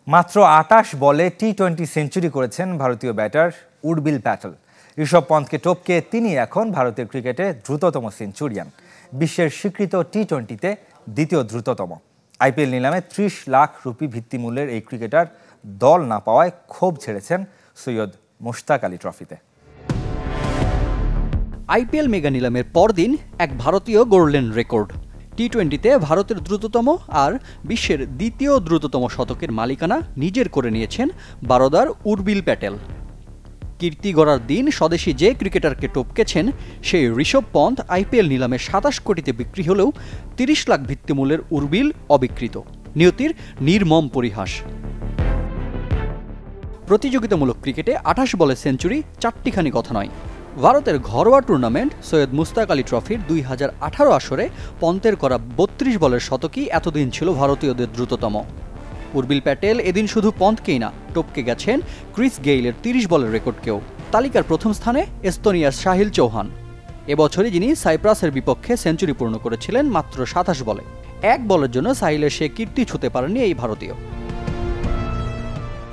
মাত্র ২৮ বলে টি-20 সেঞ্চুরি করেছেন ভারতীয় ব্যাটার উর্বিল প্যাটেল। ঋষভ পন্থকে টপকে তিনি এখন ভারতের ক্রিকেটে দ্রুততম সেঞ্চুরিয়ান। বিশ্বের স্বীকৃত টি-20তে দ্বিতীয় দ্রুততম। আইপিএল নিলামে ৩০ লাখ রুপি ভিত্তিমূল্যের এই ক্রিকেটার দল না পাওয়ায় ক্ষোভ ছেড়েছেন সৈয়দ মুশতাক আলী ট্রফিতে। আইপিএল মেগা নিলামের পরদিন এক ভারতীয় গড়লেন রেকর্ড। টি-20তে ভারতের দ্রুততম আর বিশ্বের দ্বিতীয় দ্রুততম শতকের মালিকানা নিজের করে নিয়েছেন বারোদার উর্বিল প্যাটেল। কীর্তি গড়ার দিন স্বদেশি যে ক্রিকেটারকে টপকেছেন সেই ঋষভ পন্থ আইপিএল নিলামে ২৭ কোটিতে বিক্রি হলেও ৩০ লাখ ভিত্তিমূল্যের উর্বিল অবিকৃত। নিয়তির নির্মম পরিহাস। প্রতিযোগিতামূলক ক্রিকেটে ২৮ বলে সেঞ্চুরি চারটিখানি কথা নয়। ভারতের ঘরোয়া টুর্নামেন্ট সৈয়দ মুশতাক আলী ট্রফির ২০১৮ আসরে পন্থের করা ৩২ বলের শতকই এতদিন ছিল ভারতীয়দের দ্রুততম। উর্বিল প্যাটেল এদিন শুধু পন্থকেই না, টপকে গেছেন ক্রিস গেইলের ৩০ বলের রেকর্ডকেও। তালিকার প্রথম স্থানে এস্তোনিয়ার সাহিল চৌহান। এবছরই যিনি সাইপ্রাসের বিপক্ষে সেঞ্চুরি পূর্ণ করেছিলেন মাত্র ২৭ বলে। এক বলের জন্য সাহিলের সে কীর্তি ছুঁতে পারেনি এই ভারতীয়।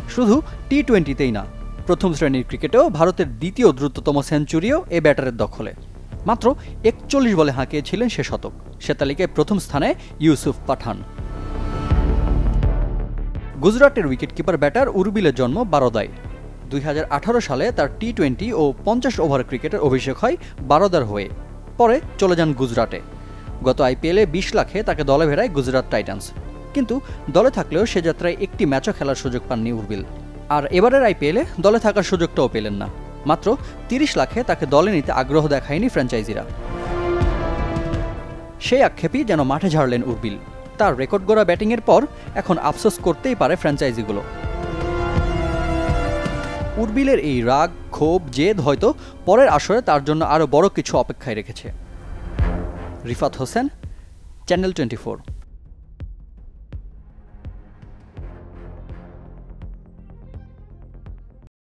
শুধু টি-20তেই না, প্রথম শ্রেণীর ক্রিকেটেও ভারতের দ্বিতীয় দ্রুততম সেঞ্চুরিও এ ব্যাটারের দখলে। মাত্র ৪১ বলে হাঁকিয়েছিলেন সে শতক। সে তালিকায় প্রথম স্থানে ইউসুফ পাঠান। গুজরাটের উইকেটকিপার ব্যাটার উর্বিলের জন্ম বারোদায়। ২০১৮ সালে তার টি-20 ও ৫০ ওভার ক্রিকেটের অভিষেক হয় বারোদার হয়ে। পরে চলে যান গুজরাটে। গত আইপিএলে ২০ লাখে তাকে দলে ভেড়ায় গুজরাট টাইটান্স। কিন্তু দলে থাকলেও সে যাত্রায় একটি ম্যাচও খেলার সুযোগ পাননি উর্বিল। আর এবারের আইপিএলে দলে থাকার সুযোগটাও পেলেন না। মাত্র ৩০ লাখে তাকে দলে নিতে আগ্রহ দেখায়নি ফ্র্যাঞ্চাইজিরা। সেই আক্ষেপই যেন মাঠে ঝাড়লেন উর্বিল। তার রেকর্ড গড়া ব্যাটিংয়ের পর এখন আফসোস করতেই পারে ফ্র্যাঞ্চাইজিগুলো। উর্বিলের এই রাগ, ক্ষোভ, জেদ হয়তো পরের আসরে তার জন্য আরও বড় কিছু অপেক্ষায় রেখেছে। রিফাত হোসেন, চ্যানেল 24।